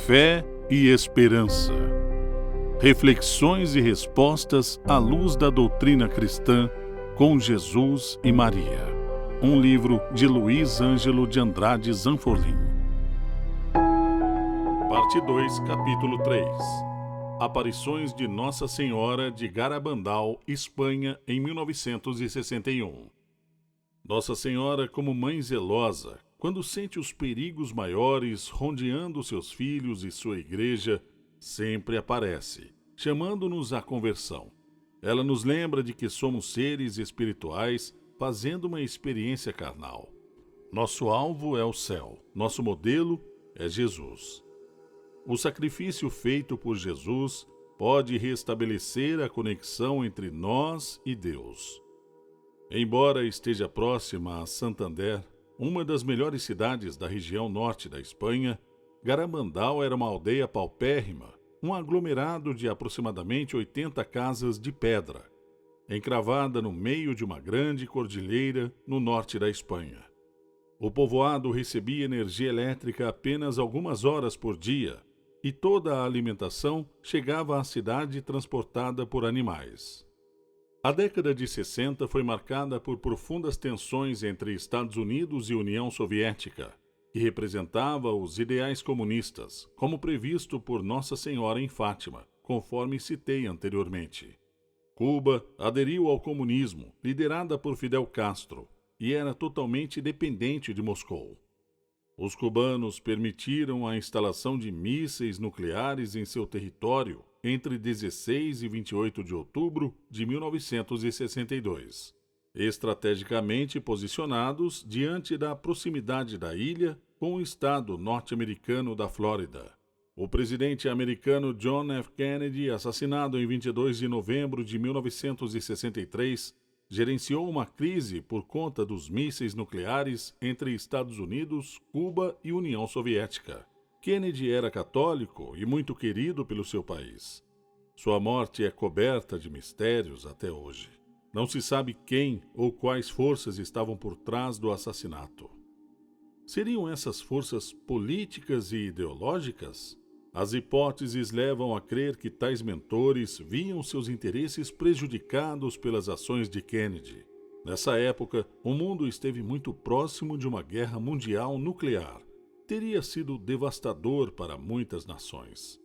Fé e Esperança. Reflexões e respostas à luz da doutrina cristã com Jesus e Maria. Um livro de Luiz Ângelo de Andrade Zanforlin. Parte 2, capítulo 3. Aparições de Nossa Senhora de Garabandal, Espanha, em 1961. Nossa Senhora, como mãe zelosa, quando sente os perigos maiores rondeando seus filhos e sua igreja, sempre aparece, chamando-nos à conversão. Ela nos lembra de que somos seres espirituais fazendo uma experiência carnal. Nosso alvo é o céu, nosso modelo é Jesus. O sacrifício feito por Jesus pode restabelecer a conexão entre nós e Deus. Embora esteja próxima a Santander, uma das melhores cidades da região norte da Espanha, Garabandal era uma aldeia paupérrima, um aglomerado de aproximadamente 80 casas de pedra, encravada no meio de uma grande cordilheira no norte da Espanha. O povoado recebia energia elétrica apenas algumas horas por dia e toda a alimentação chegava à cidade transportada por animais. A década de 60 foi marcada por profundas tensões entre Estados Unidos e União Soviética, que representava os ideais comunistas, como previsto por Nossa Senhora em Fátima, conforme citei anteriormente. Cuba aderiu ao comunismo, liderada por Fidel Castro, e era totalmente dependente de Moscou. Os cubanos permitiram a instalação de mísseis nucleares em seu território entre 16 e 28 de outubro de 1962, estrategicamente posicionados diante da proximidade da ilha com o estado norte-americano da Flórida. O presidente americano John F. Kennedy, assassinado em 22 de novembro de 1963, gerenciou uma crise por conta dos mísseis nucleares entre Estados Unidos, Cuba e União Soviética. Kennedy era católico e muito querido pelo seu país. Sua morte é coberta de mistérios até hoje. Não se sabe quem ou quais forças estavam por trás do assassinato. Seriam essas forças políticas e ideológicas? As hipóteses levam a crer que tais mentores viam seus interesses prejudicados pelas ações de Kennedy. Nessa época, o mundo esteve muito próximo de uma guerra mundial nuclear. Teria sido devastador para muitas nações.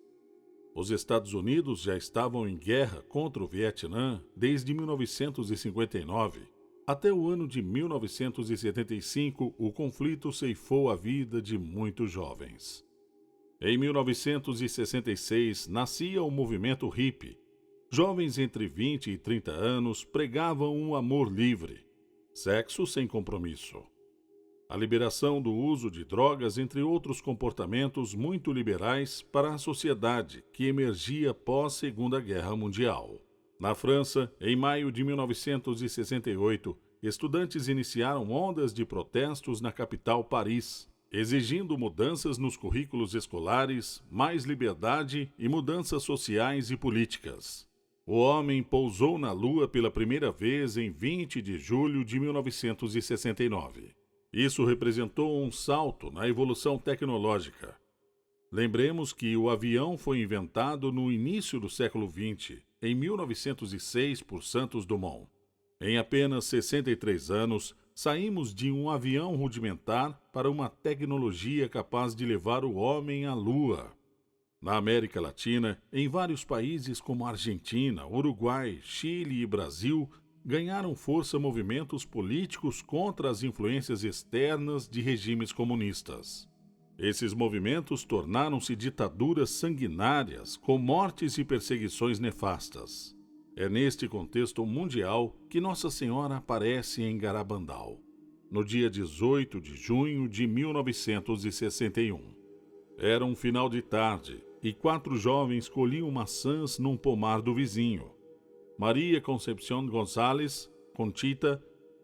Os Estados Unidos já estavam em guerra contra o Vietnã desde 1959. Até o ano de 1975, o conflito ceifou a vida de muitos jovens. Em 1966, nascia o movimento hippie. Jovens entre 20 e 30 anos pregavam um amor livre, sexo sem compromisso, a liberação do uso de drogas, entre outros comportamentos muito liberais para a sociedade que emergia pós-Segunda Guerra Mundial. Na França, em maio de 1968, estudantes iniciaram ondas de protestos na capital Paris, exigindo mudanças nos currículos escolares, mais liberdade e mudanças sociais e políticas. O homem pousou na Lua pela primeira vez em 20 de julho de 1969. Isso representou um salto na evolução tecnológica. Lembremos que o avião foi inventado no início do século XX, em 1906, por Santos Dumont. Em apenas 63 anos, saímos de um avião rudimentar para uma tecnologia capaz de levar o homem à Lua. Na América Latina, em vários países como Argentina, Uruguai, Chile e Brasil, ganharam força movimentos políticos contra as influências externas de regimes comunistas. Esses movimentos tornaram-se ditaduras sanguinárias, com mortes e perseguições nefastas. É neste contexto mundial que Nossa Senhora aparece em Garabandal, no dia 18 de junho de 1961. Era um final de tarde e 4 jovens colhiam maçãs num pomar do vizinho. Maria Concepción González, Conchita,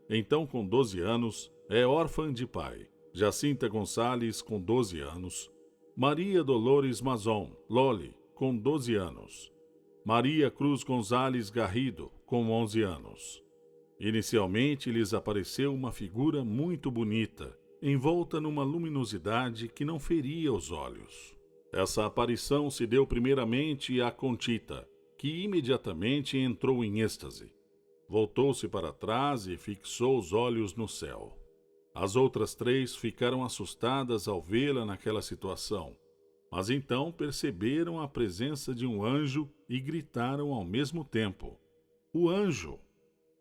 então com 12 anos, é órfã de pai. Jacinta Gonçalves, com 12 anos. Maria Dolores Mazon, Loli, com 12 anos. Maria Cruz González Garrido, com 11 anos. Inicialmente lhes apareceu uma figura muito bonita, envolta numa luminosidade que não feria os olhos. Essa aparição se deu primeiramente a Contita, que imediatamente entrou em êxtase. Voltou-se para trás e fixou os olhos no céu. As outras 3 ficaram assustadas ao vê-la naquela situação, mas então perceberam a presença de um anjo e gritaram ao mesmo tempo: "O anjo!"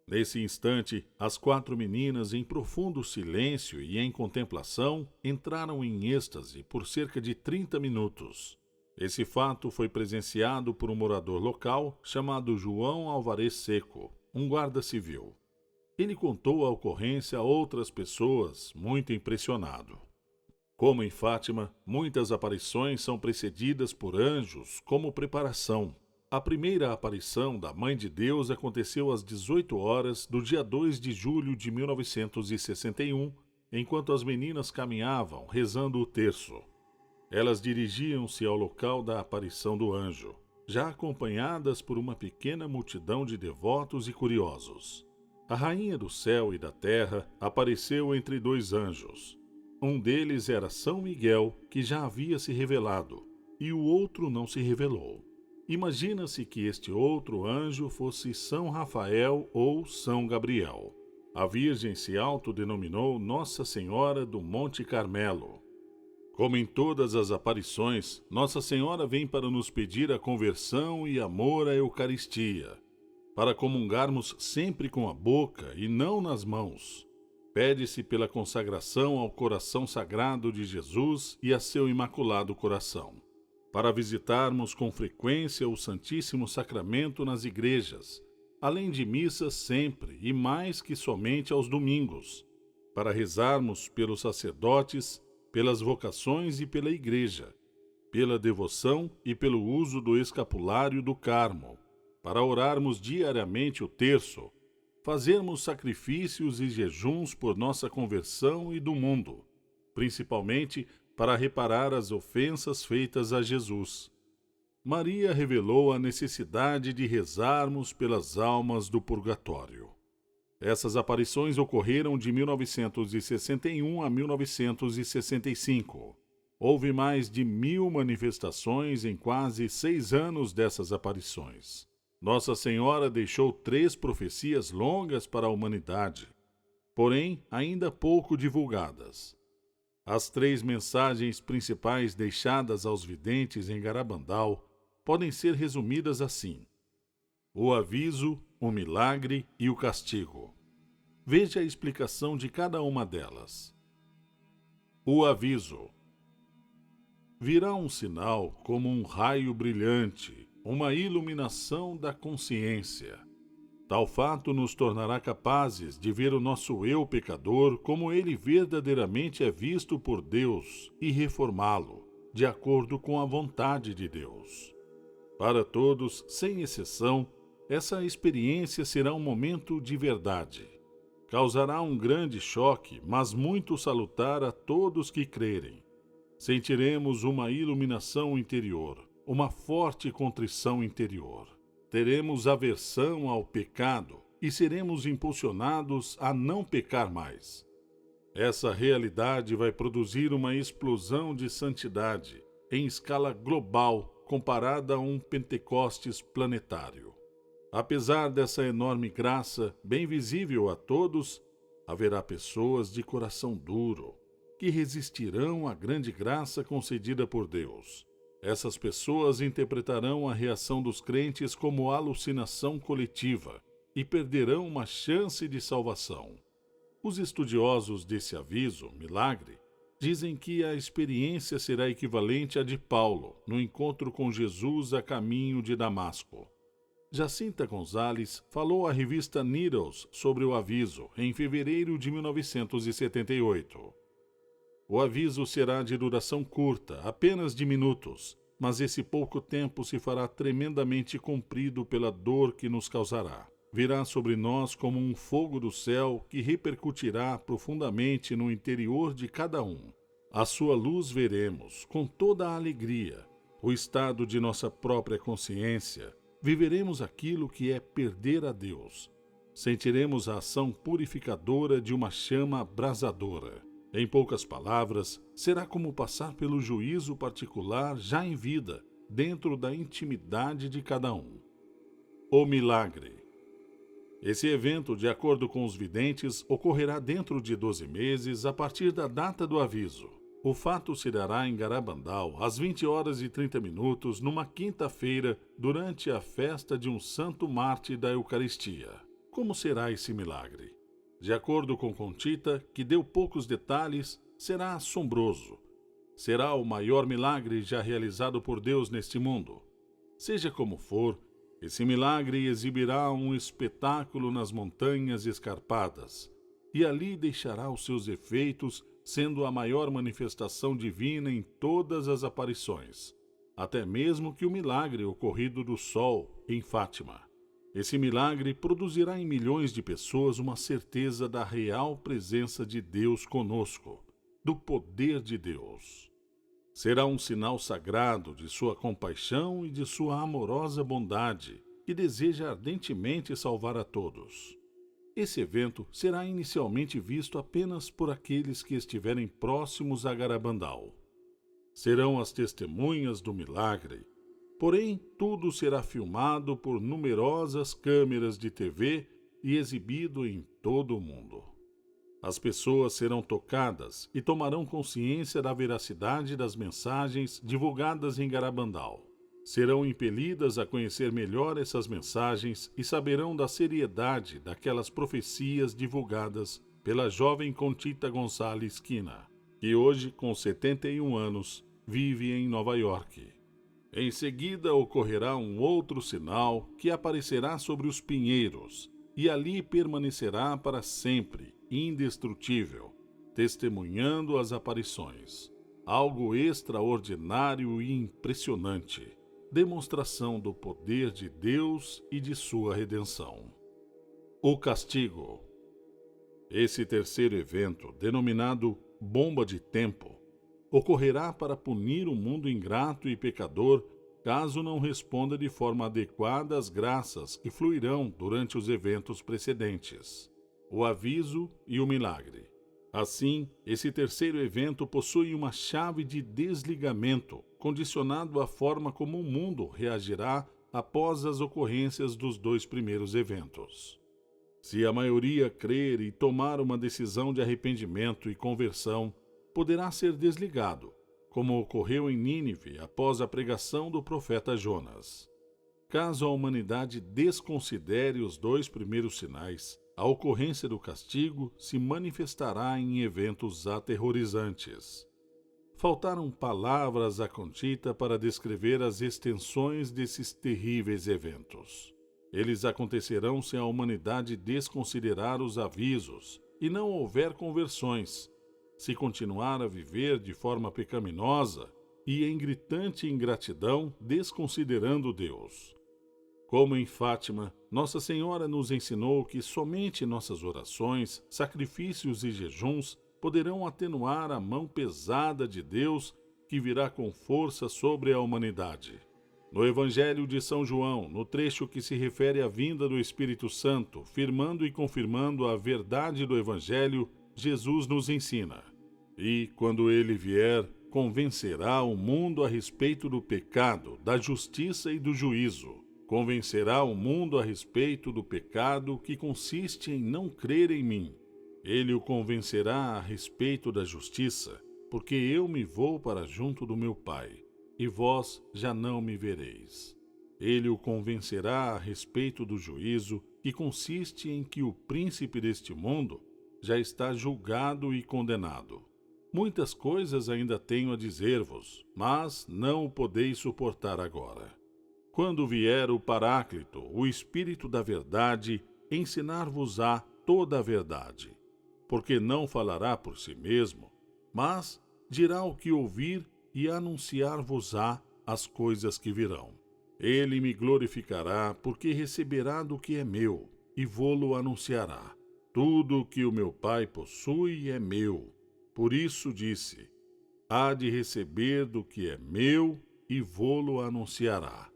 Nesse instante, as 4 meninas, em profundo silêncio e em contemplação, entraram em êxtase por cerca de 30 minutos. Esse fato foi presenciado por um morador local chamado João Alvarez Seco, um guarda civil. Ele contou a ocorrência a outras pessoas, muito impressionado. Como em Fátima, muitas aparições são precedidas por anjos como preparação. A primeira aparição da Mãe de Deus aconteceu às 18 horas do dia 2 de julho de 1961, enquanto as meninas caminhavam rezando o terço. Elas dirigiam-se ao local da aparição do anjo, já acompanhadas por uma pequena multidão de devotos e curiosos. A Rainha do Céu e da Terra apareceu entre 2 anjos. Um deles era São Miguel, que já havia se revelado, e o outro não se revelou. Imagina-se que este outro anjo fosse São Rafael ou São Gabriel. A Virgem se autodenominou Nossa Senhora do Monte Carmelo. Como em todas as aparições, Nossa Senhora vem para nos pedir a conversão e amor à Eucaristia, para comungarmos sempre com a boca e não nas mãos. Pede-se pela consagração ao coração sagrado de Jesus e a seu imaculado coração, para visitarmos com frequência o Santíssimo Sacramento nas igrejas, além de missas sempre e mais que somente aos domingos, para rezarmos pelos sacerdotes, pelas vocações e pela igreja, pela devoção e pelo uso do escapulário do Carmo, para orarmos diariamente o terço, fazermos sacrifícios e jejuns por nossa conversão e do mundo, principalmente para reparar as ofensas feitas a Jesus. Maria revelou a necessidade de rezarmos pelas almas do purgatório. Essas aparições ocorreram de 1961 a 1965. Houve mais de 1000 manifestações em quase 6 anos dessas aparições. Nossa Senhora deixou 3 profecias longas para a humanidade, porém ainda pouco divulgadas. As 3 mensagens principais deixadas aos videntes em Garabandal podem ser resumidas assim: o aviso, o milagre e o castigo. Veja a explicação de cada uma delas. O aviso. Virá um sinal como um raio brilhante, uma iluminação da consciência. Tal fato nos tornará capazes de ver o nosso eu pecador como ele verdadeiramente é visto por Deus e reformá-lo, de acordo com a vontade de Deus. Para todos, sem exceção, essa experiência será um momento de verdade. Causará um grande choque, mas muito salutar a todos que crerem. Sentiremos uma iluminação interior, uma forte contrição interior. Teremos aversão ao pecado e seremos impulsionados a não pecar mais. Essa realidade vai produzir uma explosão de santidade em escala global comparada a um Pentecostes planetário. Apesar dessa enorme graça, bem visível a todos, haverá pessoas de coração duro que resistirão à grande graça concedida por Deus. Essas pessoas interpretarão a reação dos crentes como alucinação coletiva e perderão uma chance de salvação. Os estudiosos desse aviso, milagre, dizem que a experiência será equivalente à de Paulo no encontro com Jesus a caminho de Damasco. Jacinta Gonzalez falou à revista Needles sobre o aviso em fevereiro de 1978. O aviso será de duração curta, apenas de minutos, mas esse pouco tempo se fará tremendamente comprido pela dor que nos causará. Virá sobre nós como um fogo do céu que repercutirá profundamente no interior de cada um. A sua luz veremos, com toda a alegria, o estado de nossa própria consciência. Viveremos aquilo que é perder a Deus. Sentiremos a ação purificadora de uma chama abrasadora. Em poucas palavras, será como passar pelo juízo particular já em vida, dentro da intimidade de cada um. O milagre. Esse evento, de acordo com os videntes, ocorrerá dentro de 12 meses a partir da data do aviso. O fato se dará em Garabandal, às 20h30, numa quinta-feira, durante a festa de um santo mártir da Eucaristia. Como será esse milagre? De acordo com Conchita, que deu poucos detalhes, será assombroso. Será o maior milagre já realizado por Deus neste mundo. Seja como for, esse milagre exibirá um espetáculo nas montanhas escarpadas, e ali deixará os seus efeitos, sendo a maior manifestação divina em todas as aparições, até mesmo que o milagre ocorrido do sol em Fátima. Esse milagre produzirá em milhões de pessoas uma certeza da real presença de Deus conosco, do poder de Deus. Será um sinal sagrado de sua compaixão e de sua amorosa bondade, que deseja ardentemente salvar a todos. Esse evento será inicialmente visto apenas por aqueles que estiverem próximos a Garabandal. Serão as testemunhas do milagre, porém tudo será filmado por numerosas câmeras de TV e exibido em todo o mundo. As pessoas serão tocadas e tomarão consciência da veracidade das mensagens divulgadas em Garabandal. Serão impelidas a conhecer melhor essas mensagens e saberão da seriedade daquelas profecias divulgadas pela jovem Conchita Gonçalves Quina, que hoje, com 71 anos, vive em Nova York. Em seguida ocorrerá um outro sinal que aparecerá sobre os pinheiros e ali permanecerá para sempre, indestrutível, testemunhando as aparições. Algo extraordinário e impressionante. Demonstração do poder de Deus e de sua redenção. O castigo. Esse terceiro evento, denominado Bomba de Tempo, ocorrerá para punir o mundo ingrato e pecador caso não responda de forma adequada às graças que fluirão durante os eventos precedentes. O aviso e o milagre. Assim, esse terceiro evento possui uma chave de desligamento, condicionado à forma como o mundo reagirá após as ocorrências dos dois primeiros eventos. Se a maioria crer e tomar uma decisão de arrependimento e conversão, poderá ser desligado, como ocorreu em Nínive após a pregação do profeta Jonas. Caso a humanidade desconsidere os dois primeiros sinais, a ocorrência do castigo se manifestará em eventos aterrorizantes. Faltaram palavras a Conchita para descrever as extensões desses terríveis eventos. Eles acontecerão se a humanidade desconsiderar os avisos e não houver conversões, se continuar a viver de forma pecaminosa e em gritante ingratidão, desconsiderando Deus. Como em Fátima, Nossa Senhora nos ensinou que somente nossas orações, sacrifícios e jejuns poderão atenuar a mão pesada de Deus que virá com força sobre a humanidade. No Evangelho de São João, no trecho que se refere à vinda do Espírito Santo, firmando e confirmando a verdade do Evangelho, Jesus nos ensina: e, quando ele vier, convencerá o mundo a respeito do pecado, da justiça e do juízo. Convencerá o mundo a respeito do pecado que consiste em não crer em mim. Ele o convencerá a respeito da justiça, porque eu me vou para junto do meu Pai, e vós já não me vereis. Ele o convencerá a respeito do juízo, que consiste em que o príncipe deste mundo já está julgado e condenado. Muitas coisas ainda tenho a dizer-vos, mas não o podeis suportar agora. Quando vier o Paráclito, o Espírito da Verdade, ensinar-vos-á toda a verdade, porque não falará por si mesmo, mas dirá o que ouvir e anunciar-vos-á as coisas que virão. Ele me glorificará, porque receberá do que é meu, e vô-lo anunciará. Tudo o que o meu Pai possui é meu. Por isso disse: há de receber do que é meu, e vô-lo anunciará.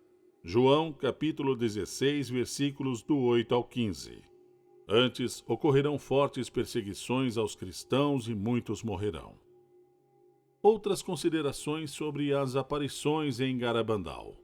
João, capítulo 16, versículos do 8 ao 15. Antes, ocorrerão fortes perseguições aos cristãos e muitos morrerão. Outras considerações sobre as aparições em Garabandal.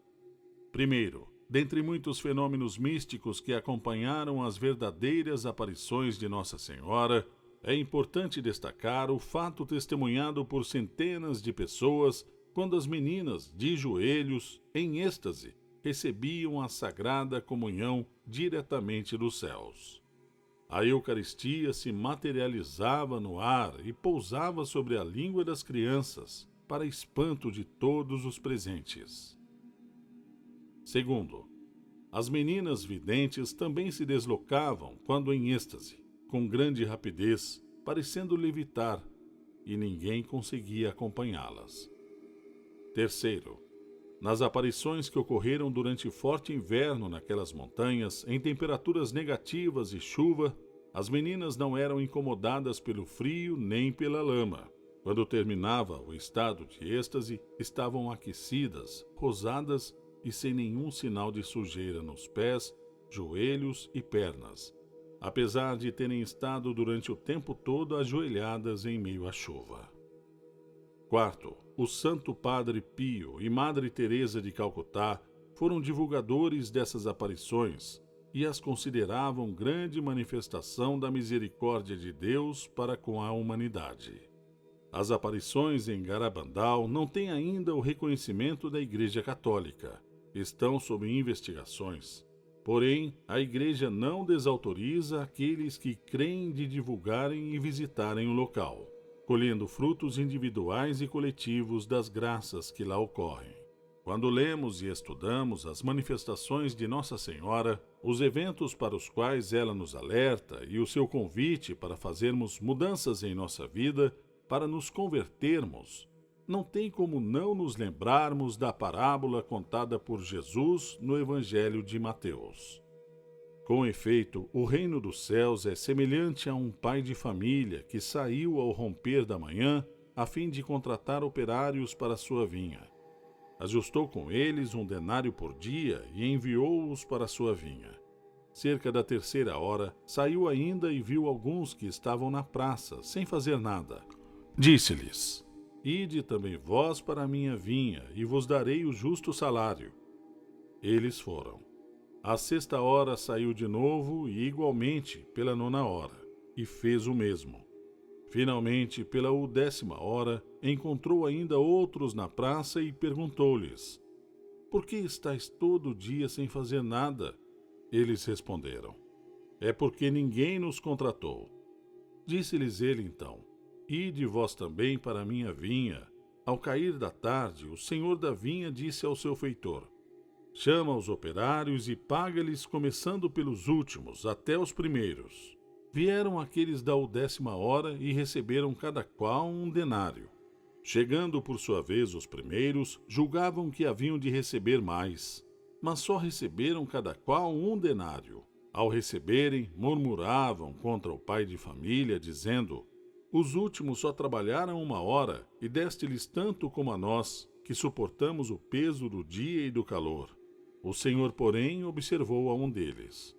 Primeiro, dentre muitos fenômenos místicos que acompanharam as verdadeiras aparições de Nossa Senhora, é importante destacar o fato testemunhado por centenas de pessoas quando as meninas, de joelhos, em êxtase, recebiam a Sagrada Comunhão diretamente dos céus. A Eucaristia se materializava no ar e pousava sobre a língua das crianças, para espanto de todos os presentes. Segundo, as meninas videntes também se deslocavam quando em êxtase, com grande rapidez, parecendo levitar, e ninguém conseguia acompanhá-las. Terceiro, nas aparições que ocorreram durante forte inverno naquelas montanhas, em temperaturas negativas e chuva, as meninas não eram incomodadas pelo frio nem pela lama. Quando terminava o estado de êxtase, estavam aquecidas, rosadas e sem nenhum sinal de sujeira nos pés, joelhos e pernas, apesar de terem estado durante o tempo todo ajoelhadas em meio à chuva. Quarto, o Santo Padre Pio e Madre Teresa de Calcutá foram divulgadores dessas aparições e as consideravam grande manifestação da misericórdia de Deus para com a humanidade. As aparições em Garabandal não têm ainda o reconhecimento da Igreja Católica. Estão sob investigações. Porém, a Igreja não desautoriza aqueles que creem de divulgarem e visitarem o local, colhendo frutos individuais e coletivos das graças que lá ocorrem. Quando lemos e estudamos as manifestações de Nossa Senhora, os eventos para os quais ela nos alerta e o seu convite para fazermos mudanças em nossa vida, para nos convertermos, não tem como não nos lembrarmos da parábola contada por Jesus no Evangelho de Mateus. Com efeito, o reino dos céus é semelhante a um pai de família que saiu ao romper da manhã a fim de contratar operários para sua vinha. Ajustou com eles 1 denário por dia e enviou-os para sua vinha. Cerca da 3ª hora, saiu ainda e viu alguns que estavam na praça, sem fazer nada. Disse-lhes: Ide também vós para a minha vinha, e vos darei o justo salário. Eles foram. À 6ª hora saiu de novo, e igualmente pela 9ª hora, e fez o mesmo. Finalmente, pela 10ª hora, encontrou ainda outros na praça e perguntou-lhes: Por que estáis todo o dia sem fazer nada? Eles responderam: É porque ninguém nos contratou. Disse-lhes ele então: Ide vós também para a minha vinha. Ao cair da tarde, o senhor da vinha disse ao seu feitor: Chama os operários e paga-lhes, começando pelos últimos, até os primeiros. Vieram aqueles da 10ª hora e receberam cada qual 1 denário. Chegando por sua vez os primeiros, julgavam que haviam de receber mais, mas só receberam cada qual 1 denário. Ao receberem, murmuravam contra o pai de família, dizendo: Os últimos só trabalharam 1 hora, e deste-lhes tanto como a nós, que suportamos o peso do dia e do calor. O Senhor, porém, observou a um deles: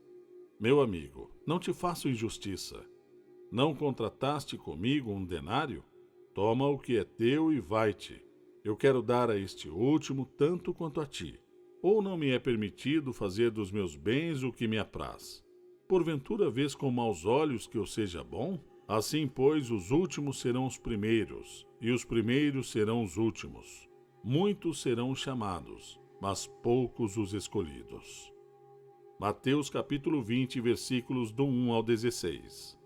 Meu amigo, não te faço injustiça. Não contrataste comigo 1 denário? Toma o que é teu e vai-te. Eu quero dar a este último tanto quanto a ti. Ou não me é permitido fazer dos meus bens o que me apraz? Porventura vês com maus olhos que eu seja bom? Assim, pois, os últimos serão os primeiros, e os primeiros serão os últimos. Muitos serão chamados, mas poucos os escolhidos. Mateus capítulo 20, versículos do 1 ao 16.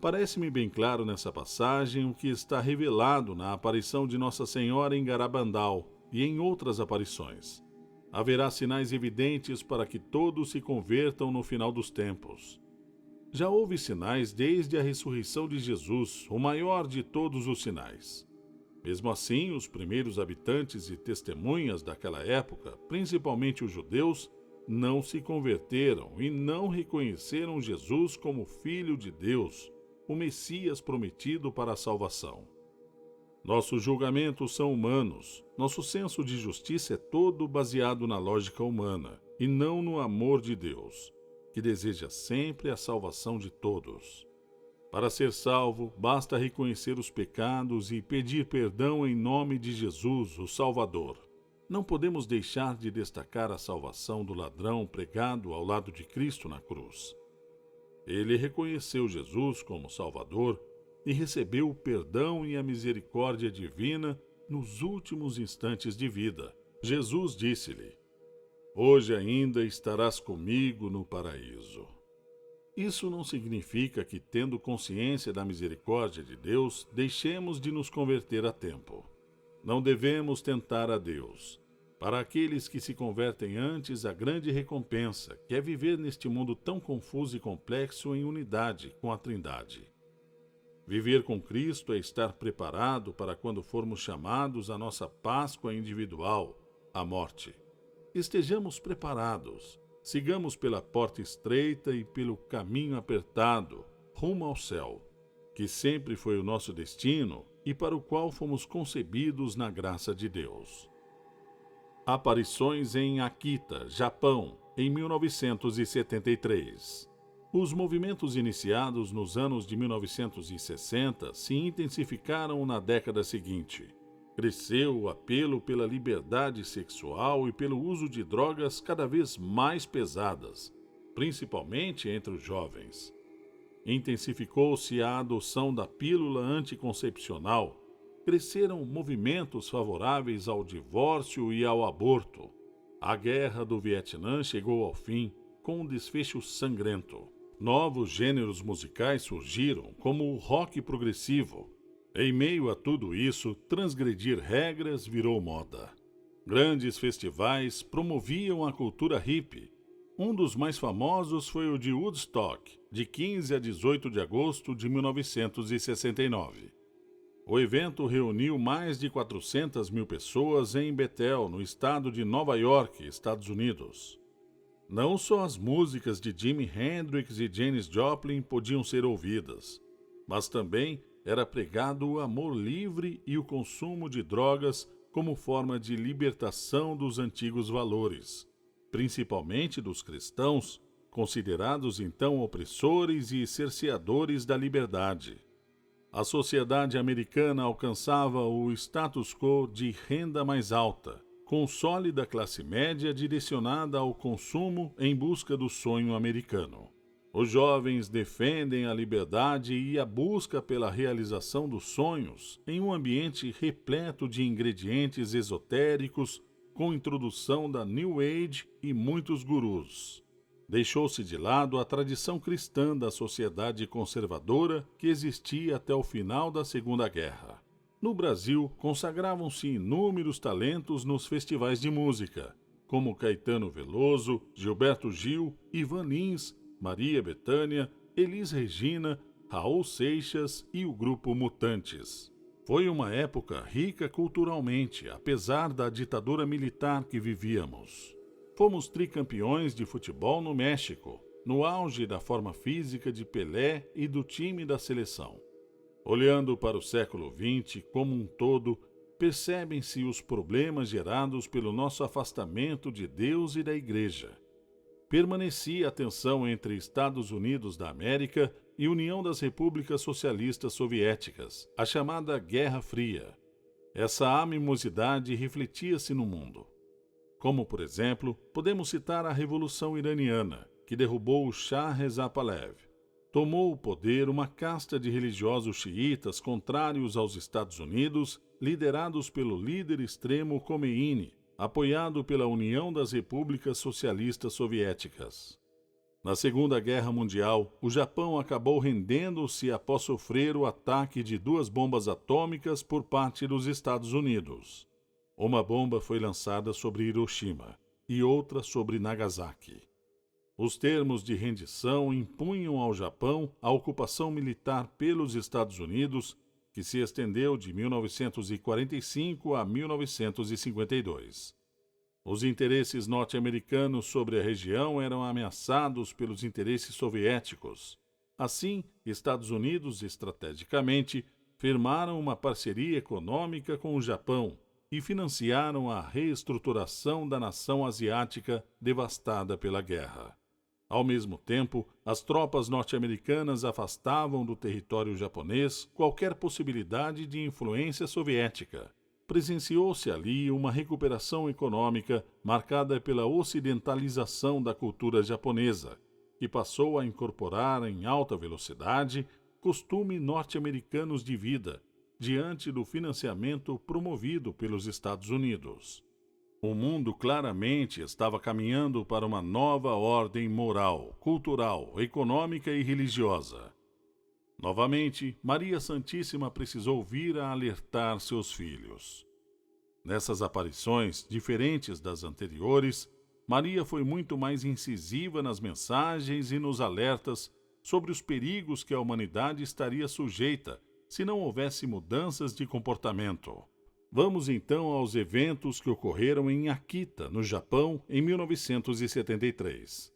Parece-me bem claro nessa passagem o que está revelado na aparição de Nossa Senhora em Garabandal e em outras aparições. Haverá sinais evidentes para que todos se convertam no final dos tempos. Já houve sinais desde a ressurreição de Jesus, o maior de todos os sinais. Mesmo assim, os primeiros habitantes e testemunhas daquela época, principalmente os judeus, não se converteram e não reconheceram Jesus como Filho de Deus, o Messias prometido para a salvação. Nossos julgamentos são humanos, nosso senso de justiça é todo baseado na lógica humana e não no amor de Deus. que deseja sempre a salvação de todos. Para ser salvo, basta reconhecer os pecados e pedir perdão em nome de Jesus, o Salvador. Não podemos deixar de destacar a salvação do ladrão pregado ao lado de Cristo na cruz. Ele reconheceu Jesus como Salvador e recebeu o perdão e a misericórdia divina nos últimos instantes de vida. Jesus disse-lhe: "Hoje ainda estarás comigo no paraíso." Isso não significa que, tendo consciência da misericórdia de Deus, deixemos de nos converter a tempo. Não devemos tentar a Deus. Para aqueles que se convertem antes, a grande recompensa, que é viver neste mundo tão confuso e complexo em unidade com a Trindade. Viver com Cristo é estar preparado para quando formos chamados à nossa Páscoa individual, a morte. Estejamos preparados. Sigamos pela porta estreita e pelo caminho apertado, rumo ao céu, que sempre foi o nosso destino e para o qual fomos concebidos na graça de Deus. Aparições em Akita, Japão, em 1973. Os movimentos iniciados nos anos de 1960 se intensificaram na década seguinte. Cresceu o apelo pela liberdade sexual e pelo uso de drogas cada vez mais pesadas, principalmente entre os jovens. Intensificou-se a adoção da pílula anticoncepcional. Cresceram movimentos favoráveis ao divórcio e ao aborto. A Guerra do Vietnã chegou ao fim, com um desfecho sangrento. Novos gêneros musicais surgiram, como o rock progressivo. Em meio a tudo isso, transgredir regras virou moda. Grandes festivais promoviam a cultura hippie. Um dos mais famosos foi o de Woodstock, de 15 a 18 de agosto de 1969. O evento reuniu mais de 400 mil pessoas em Bethel, no estado de Nova York, Estados Unidos. Não só as músicas de Jimi Hendrix e Janis Joplin podiam ser ouvidas, mas também era pregado o amor livre e o consumo de drogas como forma de libertação dos antigos valores, principalmente dos cristãos, considerados então opressores e cerceadores da liberdade. A sociedade americana alcançava o status quo de renda mais alta, com sólida classe média direcionada ao consumo em busca do sonho americano. Os jovens defendem a liberdade e a busca pela realização dos sonhos em um ambiente repleto de ingredientes esotéricos, com introdução da New Age e muitos gurus. Deixou-se de lado a tradição cristã da sociedade conservadora que existia até o final da Segunda Guerra. No Brasil, consagravam-se inúmeros talentos nos festivais de música, como Caetano Veloso, Gilberto Gil, Ivan Lins, Maria Bethânia, Elis Regina, Raul Seixas e o grupo Mutantes. Foi uma época rica culturalmente, apesar da ditadura militar que vivíamos. Fomos tricampeões de futebol no México, no auge da forma física de Pelé e do time da seleção. Olhando para o século XX como um todo, percebem-se os problemas gerados pelo nosso afastamento de Deus e da Igreja. Permanecia a tensão entre Estados Unidos da América e União das Repúblicas Socialistas Soviéticas, a chamada Guerra Fria. Essa animosidade refletia-se no mundo. Como, por exemplo, podemos citar a Revolução Iraniana, que derrubou o Shah Reza Pahlavi. Tomou o poder uma casta de religiosos xiitas contrários aos Estados Unidos, liderados pelo líder extremo Khomeini, apoiado pela União das Repúblicas Socialistas Soviéticas. Na Segunda Guerra Mundial, o Japão acabou rendendo-se após sofrer o ataque de 2 bombas atômicas por parte dos Estados Unidos. Uma bomba foi lançada sobre Hiroshima e outra sobre Nagasaki. Os termos de rendição impunham ao Japão a ocupação militar pelos Estados Unidos, que se estendeu de 1945 a 1952. Os interesses norte-americanos sobre a região eram ameaçados pelos interesses soviéticos. Assim, Estados Unidos, estrategicamente, firmaram uma parceria econômica com o Japão e financiaram a reestruturação da nação asiática devastada pela guerra. Ao mesmo tempo, as tropas norte-americanas afastavam do território japonês qualquer possibilidade de influência soviética. Presenciou-se ali uma recuperação econômica marcada pela ocidentalização da cultura japonesa, que passou a incorporar em alta velocidade costumes norte-americanos de vida, diante do financiamento promovido pelos Estados Unidos. O mundo claramente estava caminhando para uma nova ordem moral, cultural, econômica e religiosa. Novamente, Maria Santíssima precisou vir a alertar seus filhos. Nessas aparições, diferentes das anteriores, Maria foi muito mais incisiva nas mensagens e nos alertas sobre os perigos que a humanidade estaria sujeita se não houvesse mudanças de comportamento. Vamos então aos eventos que ocorreram em Akita, no Japão, em 1973.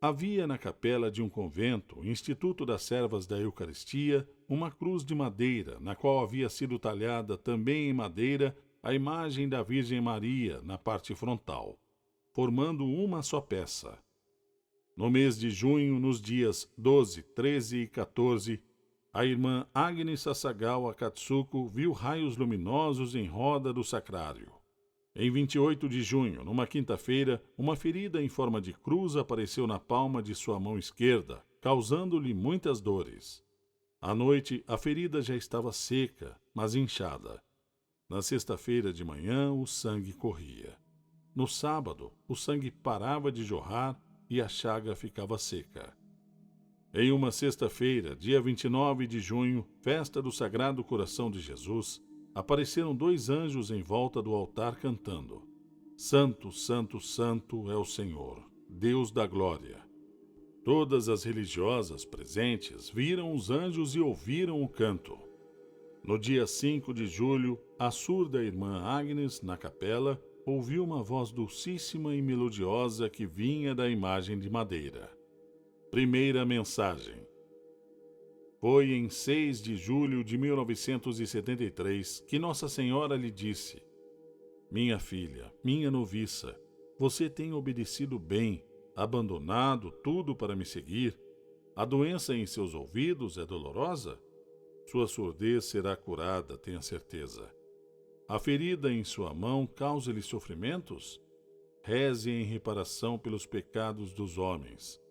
Havia na capela de um convento, Instituto das Servas da Eucaristia, uma cruz de madeira, na qual havia sido talhada também em madeira a imagem da Virgem Maria na parte frontal, formando uma só peça. No mês de junho, nos dias 12, 13 e 14, a irmã Agnes Sasagawa Katsuko viu raios luminosos em roda do sacrário. Em 28 de junho, numa quinta-feira, uma ferida em forma de cruz apareceu na palma de sua mão esquerda, causando-lhe muitas dores. À noite, a ferida já estava seca, mas inchada. Na sexta-feira de manhã, o sangue corria. No sábado, o sangue parava de jorrar e a chaga ficava seca. Em uma sexta-feira, dia 29 de junho, festa do Sagrado Coração de Jesus, apareceram 2 anjos em volta do altar cantando: Santo, Santo, Santo é o Senhor, Deus da glória. Todas as religiosas presentes viram os anjos e ouviram o canto. No dia 5 de julho, a surda irmã Agnes, na capela, ouviu uma voz dulcíssima e melodiosa que vinha da imagem de madeira. Primeira mensagem. Foi em 6 de julho de 1973 que Nossa Senhora lhe disse: Minha filha, minha noviça, você tem obedecido bem, abandonado tudo para me seguir? A doença em seus ouvidos é dolorosa? Sua surdez será curada, tenha certeza. A ferida em sua mão causa-lhe sofrimentos? Reze em reparação pelos pecados dos homens.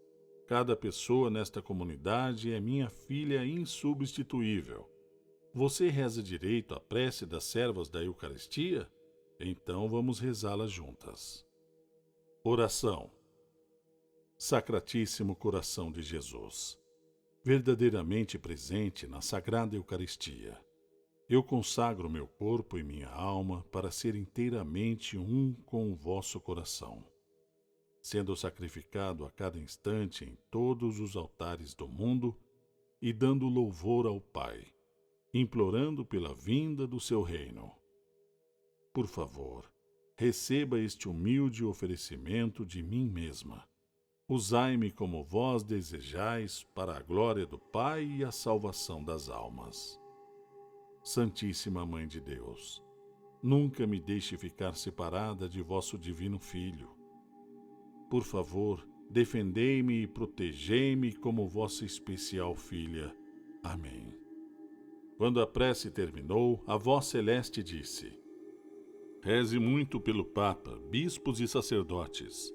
Cada pessoa nesta comunidade é minha filha insubstituível. Você reza direito a prece das servas da Eucaristia? Então vamos rezá-la juntas. Oração. Sacratíssimo Coração de Jesus, verdadeiramente presente na Sagrada Eucaristia, eu consagro meu corpo e minha alma para ser inteiramente um com o vosso coração, sendo sacrificado a cada instante em todos os altares do mundo e dando louvor ao Pai, implorando pela vinda do seu reino. Por favor, receba este humilde oferecimento de mim mesma. Usai-me como vós desejais para a glória do Pai e a salvação das almas. Santíssima Mãe de Deus, nunca me deixe ficar separada de vosso divino Filho. Por favor, defendei-me e protegei-me como vossa especial filha. Amém. Quando a prece terminou, a voz celeste disse: Reze muito pelo Papa, bispos e sacerdotes.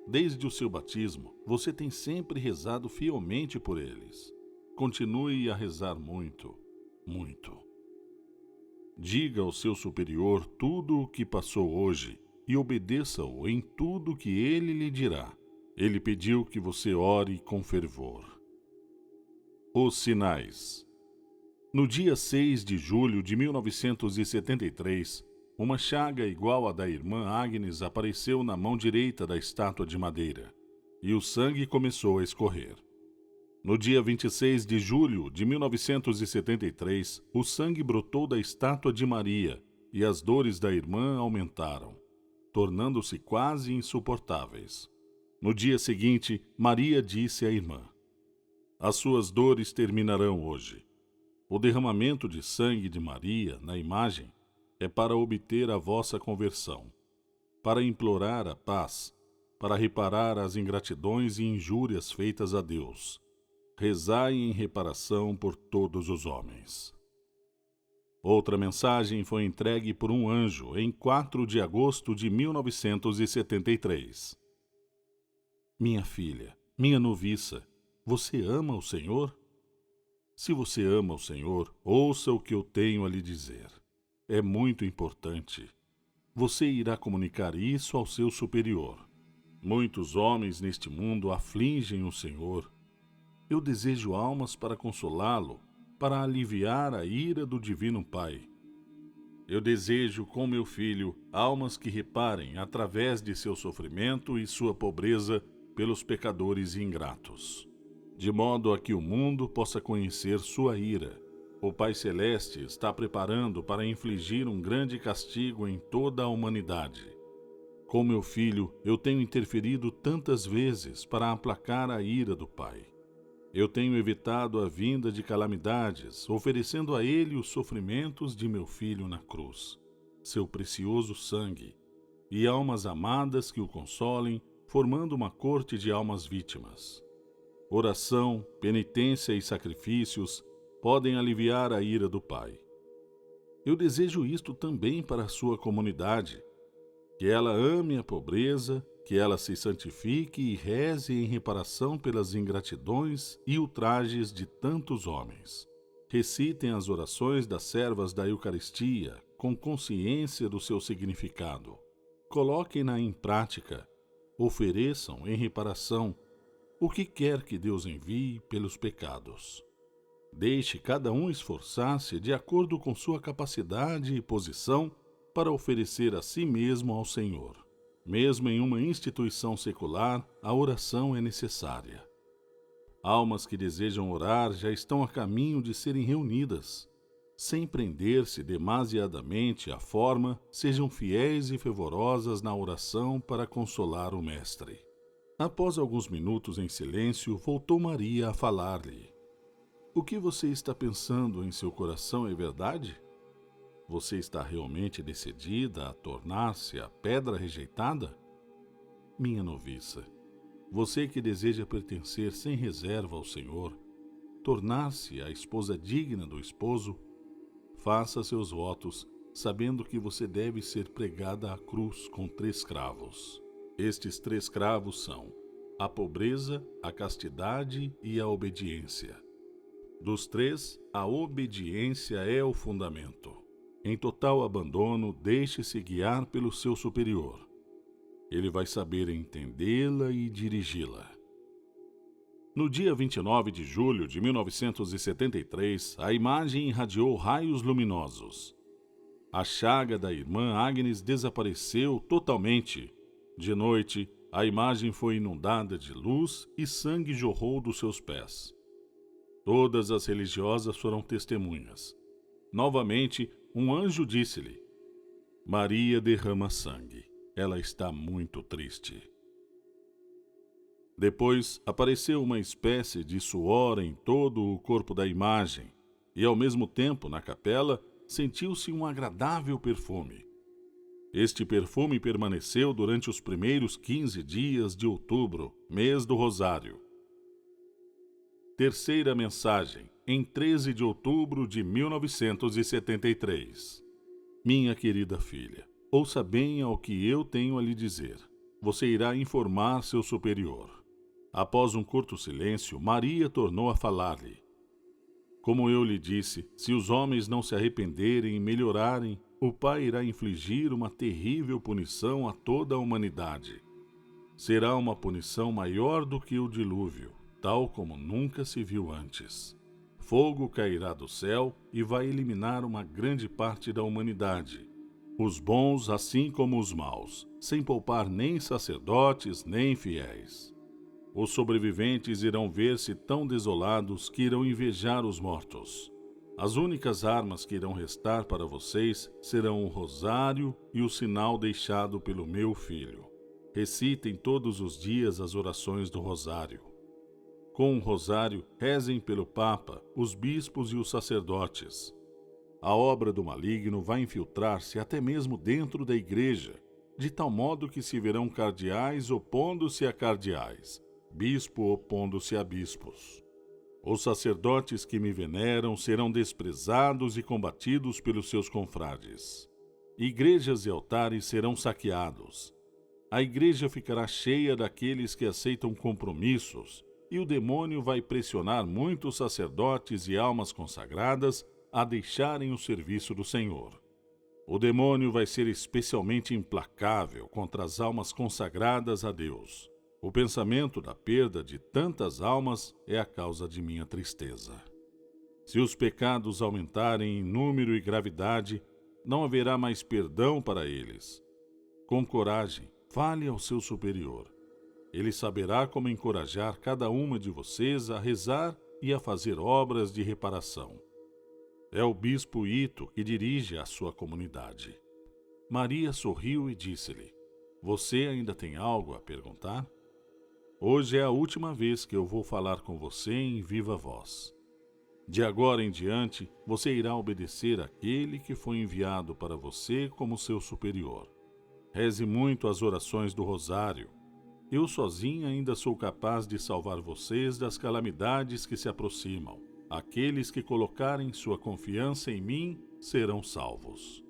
Desde o seu batismo, você tem sempre rezado fielmente por eles. Continue a rezar muito, muito. Diga ao seu superior tudo o que passou hoje e obedeça-o em tudo que ele lhe dirá. Ele pediu que você ore com fervor. Os sinais. No dia 6 de julho de 1973, uma chaga igual à da irmã Agnes apareceu na mão direita da estátua de madeira, e o sangue começou a escorrer. No dia 26 de julho de 1973, o sangue brotou da estátua de Maria, e as dores da irmã aumentaram, tornando-se quase insuportáveis. No dia seguinte, Maria disse à irmã: As suas dores terminarão hoje. O derramamento de sangue de Maria na imagem é para obter a vossa conversão, para implorar a paz, para reparar as ingratidões e injúrias feitas a Deus. Rezai em reparação por todos os homens. Outra mensagem foi entregue por um anjo em 4 de agosto de 1973. Minha filha, minha noviça, você ama o Senhor? Se você ama o Senhor, ouça o que eu tenho a lhe dizer. É muito importante. Você irá comunicar isso ao seu superior. Muitos homens neste mundo afligem o Senhor. Eu desejo almas para consolá-lo, para aliviar a ira do Divino Pai. Eu desejo, com meu filho, almas que reparem, através de seu sofrimento e sua pobreza, pelos pecadores ingratos, de modo a que o mundo possa conhecer sua ira. O Pai Celeste está preparando para infligir um grande castigo em toda a humanidade. Com meu filho, eu tenho interferido tantas vezes para aplacar a ira do Pai. Eu tenho evitado a vinda de calamidades, oferecendo a ele os sofrimentos de meu filho na cruz, seu precioso sangue, e almas amadas que o consolem, formando uma corte de almas vítimas. Oração, penitência e sacrifícios podem aliviar a ira do Pai. Eu desejo isto também para a sua comunidade, que ela ame a pobreza, que ela se santifique e reze em reparação pelas ingratidões e ultrajes de tantos homens. Recitem as orações das servas da Eucaristia com consciência do seu significado. Coloquem-na em prática. Ofereçam em reparação o que quer que Deus envie pelos pecados. Deixe cada um esforçar-se de acordo com sua capacidade e posição para oferecer a si mesmo ao Senhor. Mesmo em uma instituição secular, a oração é necessária. Almas que desejam orar já estão a caminho de serem reunidas. Sem prender-se demasiadamente à forma, sejam fiéis e fervorosas na oração para consolar o Mestre. Após alguns minutos em silêncio, voltou Maria a falar-lhe. O que você está pensando em seu coração é verdade? Você está realmente decidida a tornar-se a pedra rejeitada? Minha noviça, você que deseja pertencer sem reserva ao Senhor, tornar-se a esposa digna do esposo, faça seus votos, sabendo que você deve ser pregada à cruz com 3 cravos. Estes 3 cravos são a pobreza, a castidade e a obediência. Dos 3, a obediência é o fundamento. Em total abandono, deixe-se guiar pelo seu superior. Ele vai saber entendê-la e dirigi-la. No dia 29 de julho de 1973, a imagem irradiou raios luminosos. A chaga da irmã Agnes desapareceu totalmente. De noite, a imagem foi inundada de luz e sangue jorrou dos seus pés. Todas as religiosas foram testemunhas. Novamente, um anjo disse-lhe: Maria derrama sangue. Ela está muito triste. Depois apareceu uma espécie de suor em todo o corpo da imagem, e ao mesmo tempo, na capela, sentiu-se um agradável perfume. Este perfume permaneceu durante os primeiros 15 dias de outubro, mês do Rosário. Terceira mensagem, em 13 de outubro de 1973. Minha querida filha, ouça bem ao que eu tenho a lhe dizer. Você irá informar seu superior. Após um curto silêncio, Maria tornou a falar-lhe. Como eu lhe disse, se os homens não se arrependerem e melhorarem, o Pai irá infligir uma terrível punição a toda a humanidade. Será uma punição maior do que o dilúvio, tal como nunca se viu antes. Fogo cairá do céu e vai eliminar uma grande parte da humanidade, os bons assim como os maus, sem poupar nem sacerdotes nem fiéis. Os sobreviventes irão ver-se tão desolados que irão invejar os mortos. As únicas armas que irão restar para vocês serão o rosário e o sinal deixado pelo meu filho. Recitem todos os dias as orações do rosário. Com o rosário, rezem pelo Papa, os bispos e os sacerdotes. A obra do maligno vai infiltrar-se até mesmo dentro da igreja. de tal modo que se verão cardeais opondo-se a cardeais, bispo opondo-se a bispos. Os sacerdotes que me veneram serão desprezados e combatidos pelos seus confrades. Igrejas e altares serão saqueados. A igreja ficará cheia daqueles que aceitam compromissos, e o demônio vai pressionar muitos sacerdotes e almas consagradas a deixarem o serviço do Senhor. O demônio vai ser especialmente implacável contra as almas consagradas a Deus. O pensamento da perda de tantas almas é a causa de minha tristeza. Se os pecados aumentarem em número e gravidade, não haverá mais perdão para eles. Com coragem, fale ao seu superior. Ele saberá como encorajar cada uma de vocês a rezar e a fazer obras de reparação. É o bispo Ito que dirige a sua comunidade. Maria sorriu e disse-lhe: Você ainda tem algo a perguntar? Hoje é a última vez que eu vou falar com você em viva voz. De agora em diante, você irá obedecer àquele que foi enviado para você como seu superior. Reze muito as orações do rosário. Eu sozinha ainda sou capaz de salvar vocês das calamidades que se aproximam. Aqueles que colocarem sua confiança em mim serão salvos.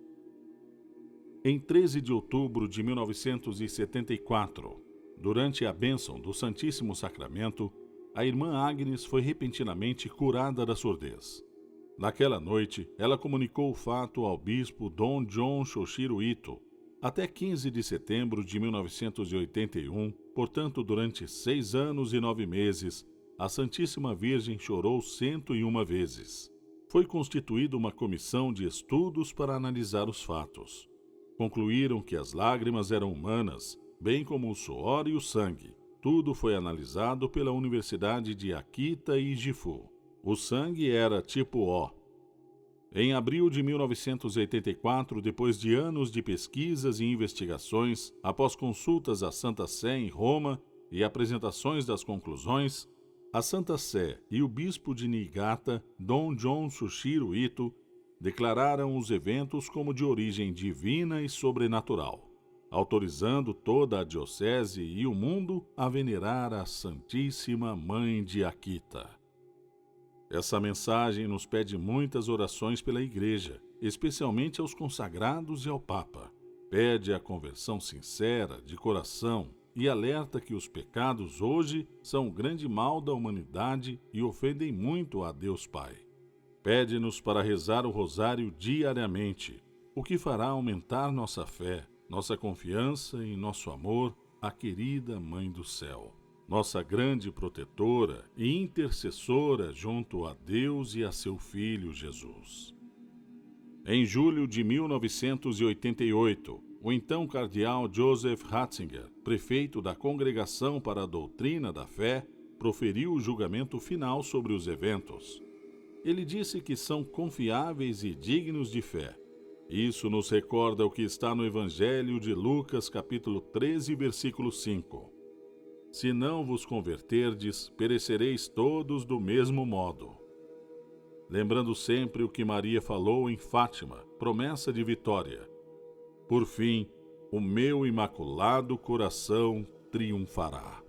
Em 13 de outubro de 1974, durante a bênção do Santíssimo Sacramento, a irmã Agnes foi repentinamente curada da surdez. Naquela noite, ela comunicou o fato ao bispo Dom John Shoshiro Ito. Até 15 de setembro de 1981, portanto durante 6 anos e 9 meses, a Santíssima Virgem chorou 101 vezes. Foi constituída uma comissão de estudos para analisar os fatos. Concluíram que as lágrimas eram humanas, bem como o suor e o sangue. Tudo foi analisado pela Universidade de Akita e Gifu. O sangue era tipo O. Em abril de 1984, depois de anos de pesquisas e investigações, após consultas à Santa Sé em Roma e apresentações das conclusões, a Santa Sé e o bispo de Niigata, Dom John Shoshiro Ito, declararam os eventos como de origem divina e sobrenatural, autorizando toda a diocese e o mundo a venerar a Santíssima Mãe de Akita. Essa mensagem nos pede muitas orações pela Igreja, especialmente aos consagrados e ao Papa. Pede a conversão sincera, de coração, e alerta que os pecados hoje são o grande mal da humanidade e ofendem muito a Deus Pai. Pede-nos para rezar o rosário diariamente, o que fará aumentar nossa fé, nossa confiança e nosso amor à querida Mãe do Céu, nossa grande protetora e intercessora junto a Deus e a seu Filho Jesus. Em julho de 1988, o então cardeal Joseph Ratzinger, prefeito da Congregação para a Doutrina da Fé, proferiu o julgamento final sobre os eventos. Ele disse que são confiáveis e dignos de fé. Isso nos recorda o que está no Evangelho de Lucas, capítulo 13, versículo 5. Se não vos converterdes, perecereis todos do mesmo modo. Lembrando sempre o que Maria falou em Fátima, promessa de vitória. Por fim, o meu imaculado coração triunfará.